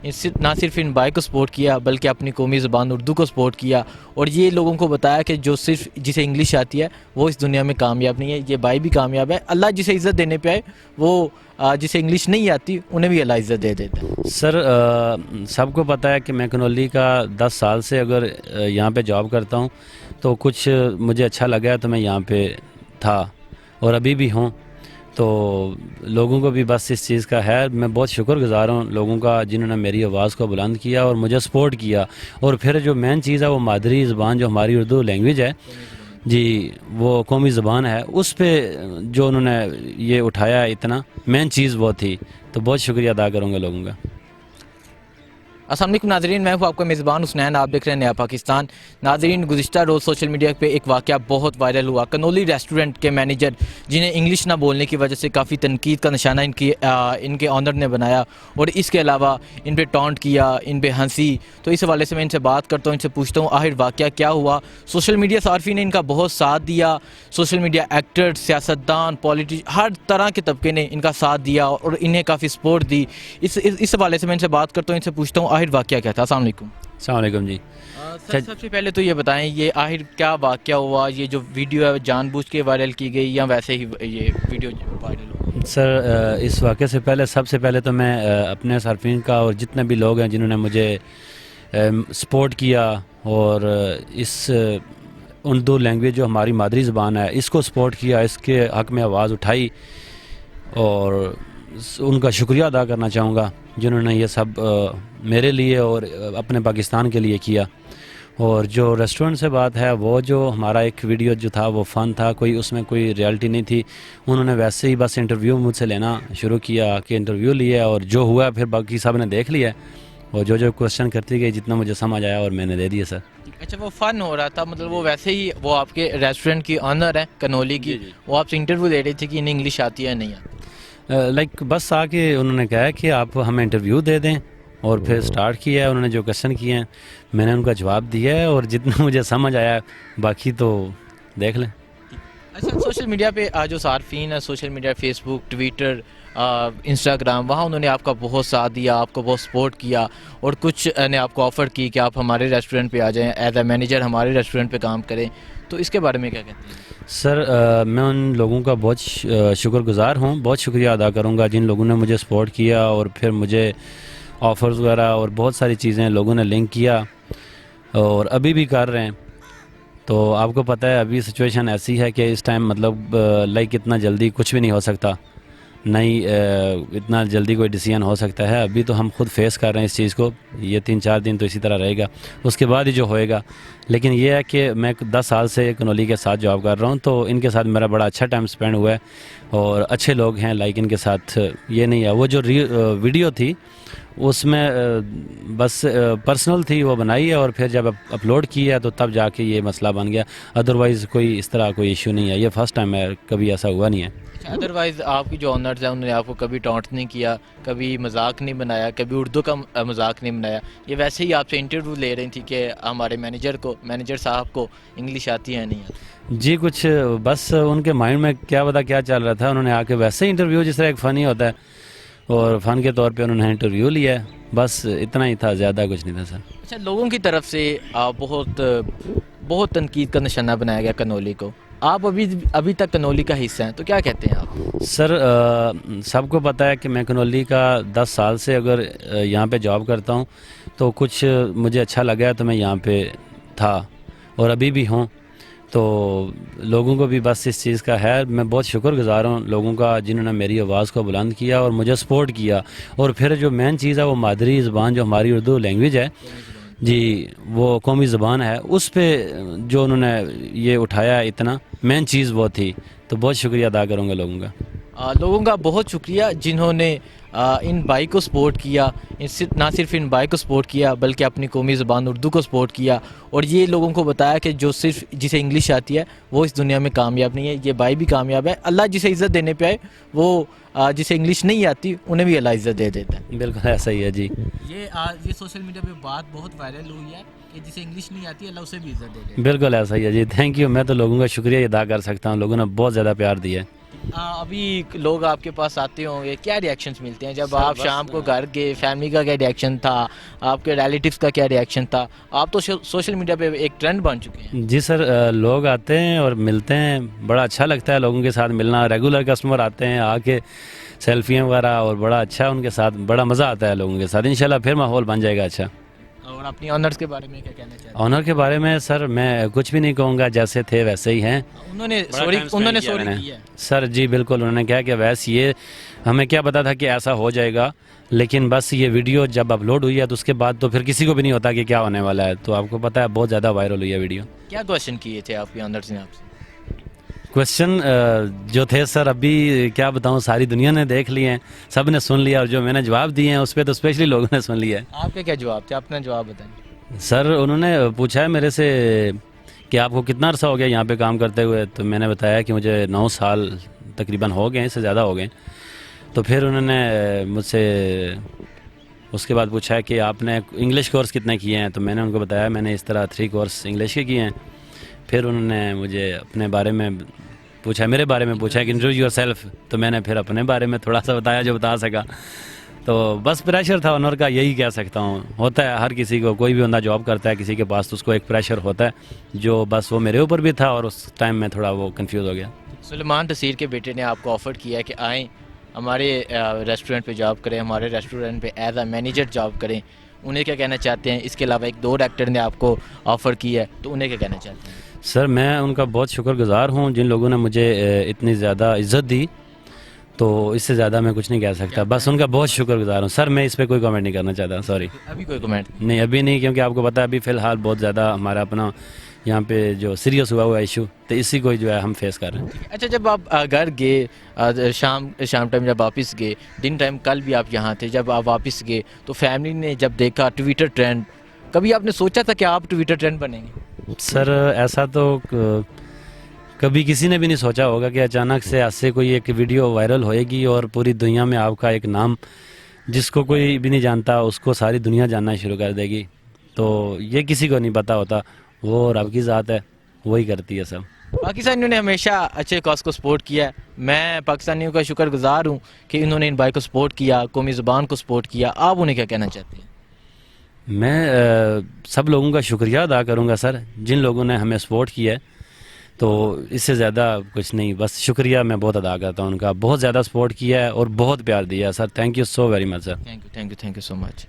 نہ صرف ان بھائی کو سپورٹ کیا بلکہ اپنی قومی زبان اردو کو سپورٹ کیا، اور یہ لوگوں کو بتایا کہ جو صرف جسے انگلش آتی ہے وہ اس دنیا میں کامیاب نہیں ہے، یہ بھائی بھی کامیاب ہے۔ اللہ جسے عزت دینے پہ آئے وہ جسے انگلش نہیں آتی انہیں بھی اللہ عزت دے دیتا ہے۔ سر سب کو پتہ ہے کہ میں کنولی کا 10 سال سے اگر یہاں پہ جاب کرتا ہوں تو کچھ مجھے اچھا لگا تو میں یہاں پہ تھا اور ابھی بھی ہوں، تو لوگوں کو بھی بس اس چیز کا ہے، میں بہت شکر گزار ہوں لوگوں کا جنہوں نے میری آواز کو بلند کیا اور مجھے سپورٹ کیا، اور پھر جو مین چیز ہے وہ مادری زبان جو ہماری اردو لینگویج ہے جی، وہ قومی زبان ہے، اس پہ جو انہوں نے یہ اٹھایا اتنا مین چیز وہ تھی، تو بہت شکریہ ادا کروں گا لوگوں کا۔ السلام علیکم ناظرین، میں ہوں آپ کا میزبان حسنین، آپ دیکھ رہے ہیں نیا پاکستان۔ ناظرین، گزشتہ روز سوشل میڈیا پہ ایک واقعہ بہت وائرل ہوا۔ کنولی ریسٹورنٹ کے مینیجر جنہیں انگلش نہ بولنے کی وجہ سے کافی تنقید کا نشانہ ان کے آنر نے بنایا، اور اس کے علاوہ ان پہ ٹانٹ کیا، ان پہ ہنسی، تو اس حوالے سے میں ان سے بات کرتا ہوں، ان سے پوچھتا ہوں آخر واقعہ کیا ہوا۔ سوشل میڈیا صارفین نے ان کا بہت ساتھ دیا، سوشل میڈیا ایکٹر، سیاستدان، ہر طرح کے طبقے نے ان کا ساتھ دیا اور انہیں کافی سپورٹ دی۔ اس حوالے سے میں ان سے بات کرتا ہوں، ان سے پوچھتا ہوں آخر واقعہ کیا تھا۔ السلام علیکم۔ السلام علیکم جی۔ سب سے پہلے تو یہ بتائیں یہ آخر کیا واقعہ ہوا، یہ جو ویڈیو ہے جان بوجھ کے وائرل کی گئی یا ویسے ہی یہ ویڈیو وائرل ہو؟ سر اس واقعے سے پہلے سب سے پہلے تو میں اپنے صارفین کا اور جتنے بھی لوگ ہیں جنہوں نے مجھے سپورٹ کیا اور اس اردو لینگویج جو ہماری مادری زبان ہے اس کو سپورٹ کیا، اس کے حق میں آواز اٹھائی، اور ان کا شکریہ ادا کرنا چاہوں گا جنہوں نے یہ سب میرے لیے اور اپنے پاکستان کے لیے کیا۔ اور جو ریسٹورنٹ سے بات ہے، وہ جو ہمارا ایک ویڈیو جو تھا وہ فن تھا، اس میں کوئی ریالٹی نہیں تھی، انہوں نے ویسے ہی بس انٹرویو مجھ سے لینا شروع کیا کہ انٹرویو لیا، اور جو ہوا پھر باقی سب نے دیکھ لیا، اور جو کوشچن کرتی گئی جتنا مجھے سمجھ آیا اور میں نے دے دیا سر۔ اچھا، وہ فن ہو رہا تھا، مطلب وہ ویسے ہی وہ آپ کے ریسٹورنٹ کی آنر ہے کنولی کی، وہ آپ سے انٹرویو لے رہی تھی کہ انہیں انگلش آتی ہے نہیں آتی؟ بس آ کے انہوں نے کہا کہ آپ ہمیں انٹرویو دے دیں، اور پھر سٹارٹ کیا ہے، انہوں نے جو کوشچن کیے ہیں میں نے ان کا جواب دیا ہے، اور جتنا مجھے سمجھ آیا باقی تو دیکھ لیں۔ اچھا، سوشل میڈیا پہ جو صارفین ہے، سوشل میڈیا فیس بک، ٹویٹر، انسٹاگرام، وہاں انہوں نے آپ کا بہت ساتھ دیا، آپ کو بہت سپورٹ کیا، اور کچھ نے آپ کو آفر کی کہ آپ ہمارے ریسٹورنٹ پہ آ جائیں، ایز اے مینیجر ہمارے ریسٹورنٹ پہ کام کریں، تو اس کے بارے میں کیا کہتے ہیں؟ سر میں ان لوگوں کا بہت شکر گزار ہوں، بہت شکریہ ادا کروں گا جن لوگوں نے مجھے سپورٹ کیا، اور پھر مجھے آفرز وغیرہ اور بہت ساری چیزیں لوگوں نے لنک کیا اور ابھی بھی کر رہے ہیں۔ تو آپ کو پتہ ہے ابھی سچویشن ایسی ہے کہ اس ٹائم مطلب اتنا جلدی کچھ بھی نہیں ہو سکتا، نہیں اتنا جلدی کوئی ڈیسیژن ہو سکتا ہے، ابھی تو ہم خود فیس کر رہے ہیں اس چیز کو، یہ 3-4 دن تو اسی طرح رہے گا، اس کے بعد ہی جو ہوئے گا۔ لیکن یہ ہے کہ میں 10 سال سے کنولی کے ساتھ جاب کر رہا ہوں، تو ان کے ساتھ میرا بڑا اچھا ٹائم سپینڈ ہوا ہے، اور اچھے لوگ ہیں، ان کے ساتھ یہ نہیں ہے۔ وہ جو ویڈیو تھی اس میں بس پرسنل تھی، وہ بنائی ہے، اور پھر جب اپلوڈ کی ہے تو تب جا کے یہ مسئلہ بن گیا، ادروائز کوئی اس طرح کوئی ایشو نہیں ہے، یہ فرسٹ ٹائم ہے، کبھی ایسا ہوا نہیں ہے۔ ادروائز آپ کی جو آنرز ہیں انہوں نے آپ کو کبھی ٹانٹ نہیں کیا، کبھی مذاق نہیں بنایا، کبھی اردو کا مذاق نہیں بنایا، یہ ویسے ہی آپ سے انٹرویو لے رہی تھی کہ ہمارے مینیجر صاحب کو انگلش آتی ہے نہیں آتی؟ جی کچھ بس ان کے مائنڈ میں کیا پتا کیا چل رہا تھا، انہوں نے آ کے ویسے ہی انٹرویو جس طرح ایک فن ہی ہوتا ہے، اور فن کے طور پہ انہوں نے انٹرویو لیا ہے، بس اتنا ہی تھا، زیادہ کچھ نہیں تھا سر۔ اچھا، لوگوں کی طرف سے بہت تنقید کا نشانہ بنایا گیا کنولی کو، آپ ابھی تک کنولی کا حصہ ہیں، تو کیا کہتے ہیں آپ؟ سر سب کو پتہ ہے کہ میں کنولی کا 10 سال سے اگر یہاں پہ جاب کرتا ہوں تو کچھ مجھے اچھا لگا تو میں یہاں پہ تھا اور ابھی بھی ہوں، تو لوگوں کو بھی بس اس چیز کا ہے، میں بہت شکر گزار ہوں لوگوں کا جنہوں نے میری آواز کو بلند کیا اور مجھے سپورٹ کیا، اور پھر جو مین چیز ہے وہ مادری زبان جو ہماری اردو لینگویج ہے جی، وہ قومی زبان ہے، اس پہ جو انہوں نے یہ اٹھایا اتنا مین چیز وہ تھی، تو بہت شکریہ ادا کروں گا لوگوں کا بہت شکریہ جنہوں نے ان بھائی کو سپورٹ کیا، نہ صرف ان بھائی کو سپورٹ کیا بلکہ اپنی قومی زبان اردو کو سپورٹ کیا، اور یہ لوگوں کو بتایا کہ جو صرف جسے انگلش آتی ہے وہ اس دنیا میں کامیاب نہیں ہے، یہ بھائی بھی کامیاب ہے، اللہ جسے عزت دینے پہ آئے وہ جسے انگلش نہیں آتی انہیں بھی اللہ عزت دے دیتا ہے۔ بالکل ایسا ہی ہے جی۔ یہ سوشل میڈیا پہ بات بہت وائرل ہوئی ہے کہ جسے انگلش نہیں آتی اللہ اسے بھی عزت دے دیتا ہے۔ بالکل ایسا ہی ہے جی، تھینک یو، میں تو لوگوں کا شکریہ ادا کر سکتا ہوں، لوگوں نے بہت زیادہ پیار دیا ہے۔ ابھی لوگ آپ کے پاس آتے ہوں گے, کیا ریئیکشنز ملتے ہیں جب سر آپ بس شام کو گھر گئے؟ فیملی کا کیا ریئیکشن تھا, آپ کے ریلیٹیوز کا کیا ریئیکشن تھا؟ آپ تو سوشل میڈیا پہ ایک ٹرینڈ بن چکے ہیں. جی سر, لوگ آتے ہیں اور ملتے ہیں, بڑا اچھا لگتا ہے لوگوں کے ساتھ ملنا. ریگولر کسٹمر آتے ہیں, آ کے سیلفیاں وغیرہ, اور بڑا اچھا ان کے ساتھ, بڑا مزہ آتا ہے لوگوں کے ساتھ. انشاءاللہ پھر ماحول بن جائے گا اچھا. اور اپنی آنرز کے بارے میں کیا کہنا چاہتے ہیں؟ آنر کے بارے میں سر میں کچھ بھی نہیں کہوں گا, جیسے تھے ویسے ہی ہیں. انہوں نے بڑا سوری time spend کیا میں نے. کی ہے. سر جی بالکل, انہوں نے کہا کہ ویسے یہ ہمیں کیا پتا تھا کہ ایسا ہو جائے گا, لیکن بس یہ ویڈیو جب اپلوڈ ہوئی ہے تو اس کے بعد تو پھر کسی کو بھی نہیں ہوتا کہ کیا ہونے والا ہے. تو آپ کو پتہ ہے بہت زیادہ وائرل ہوئی ہے ویڈیو. کیا کوشچن کیے تھے آپ کے آنرز نے آپ سے؟ کوشچن جو تھے سر, ابھی کیا بتاؤں, ساری دنیا نے دیکھ لیے ہیں, سب نے سن لیا, اور جو میں نے جواب دیے ہیں اس پہ تو اسپیشلی لوگوں نے سن لیا ہے. آپ کے کیا جواب تھے؟ اپنا جواب بتائیں. سر انہوں نے پوچھا ہے میرے سے کہ آپ کو کتنا عرصہ ہو گیا یہاں پہ کام کرتے ہوئے, تو میں نے بتایا کہ مجھے 9 سال تقریباً ہو گئے ہیں, اس سے زیادہ ہو گئے. تو پھر انہوں نے مجھ سے اس کے بعد پوچھا کہ آپ نے انگلش کورس کتنے کیے ہیں, تو میں نے ان کو بتایا میں نے اس طرح 3 کورس انگلش کے کیے ہیں. پھر انہوں نے مجھے اپنے بارے میں پوچھا, میرے بارے میں پوچھا کہ انٹروڈیوس یور سیلف, تو میں نے پھر اپنے بارے میں تھوڑا سا بتایا جو بتا سکا. تو بس پریشر تھا آنر کا, یہی کہہ سکتا ہوں. ہوتا ہے ہر کسی کو, کوئی بھی بندہ جاب کرتا ہے کسی کے پاس تو اس کو ایک پریشر ہوتا ہے, جو بس وہ میرے اوپر بھی تھا, اور اس ٹائم میں تھوڑا وہ کنفیوز ہو گیا. سلیمان تصیر کے بیٹے نے آپ کو آفر کیا ہے کہ آئیں ہمارے ریسٹورنٹ پہ جاب کریں, ہمارے ریسٹورنٹ پہ ایز اے مینیجر جاب کریں. انہیں کیا کہنا چاہتے ہیں؟ اس کے علاوہ ایک 2 ڈائریکٹر نے آپ کو آفر کیا ہے, تو انہیں کیا کہنا چاہتے ہیں؟ سر میں ان کا بہت شکر گزار ہوں, جن لوگوں نے مجھے اتنی زیادہ عزت دی, تو اس سے زیادہ میں کچھ نہیں کہہ سکتا. بس ان کا بہت شکر گزار ہوں. سر میں اس پہ کوئی کامنٹ نہیں کرنا چاہتا, سوری. ابھی کوئی کمنٹ نہیں ابھی نہیں, کیونکہ آپ کو پتہ ہے ابھی فی الحال بہت زیادہ ہمارا اپنا یہاں پہ جو سیریس ہوا ایشو, تو اسی کو جو ہے ہم فیس کر رہے ہیں. اچھا, جب آپ گھر گئے, شام ٹائم جب واپس گئے, دن ٹائم کل بھی آپ یہاں تھے, جب آپ واپس گئے تو فیملی نے جب دیکھا ٹویٹر ٹرینڈ, کبھی آپ نے سوچا تھا کہ آپ ٹویٹر ٹرینڈ بنیں گے؟ سر ایسا تو کبھی کسی نے بھی نہیں سوچا ہوگا کہ اچانک سے ایسے کوئی ایک ویڈیو وائرل ہوئے گی, اور پوری دنیا میں آپ کا ایک نام جس کو کوئی بھی نہیں جانتا اس کو ساری دنیا جاننا شروع کر دے گی. تو یہ کسی کو نہیں پتا ہوتا, وہ رب کی ذات ہے, وہی کرتی ہے سب. پاکستانیوں نے ہمیشہ اچھے کاز کو سپورٹ کیا ہے. میں پاکستانیوں کا شکر گزار ہوں کہ انہوں نے ان بھائی کو سپورٹ کیا, قومی زبان کو سپورٹ کیا. آپ انہیں کیا کہنا چاہتے ہیں؟ میں سب لوگوں کا شکریہ ادا کروں گا سر, جن لوگوں نے ہمیں سپورٹ کیا ہے. تو اس سے زیادہ کچھ نہیں, بس شکریہ میں بہت ادا کرتا ہوں ان کا. بہت زیادہ سپورٹ کیا ہے اور بہت پیار دیا ہے sir. Thank you so very much sir. Thank you so much.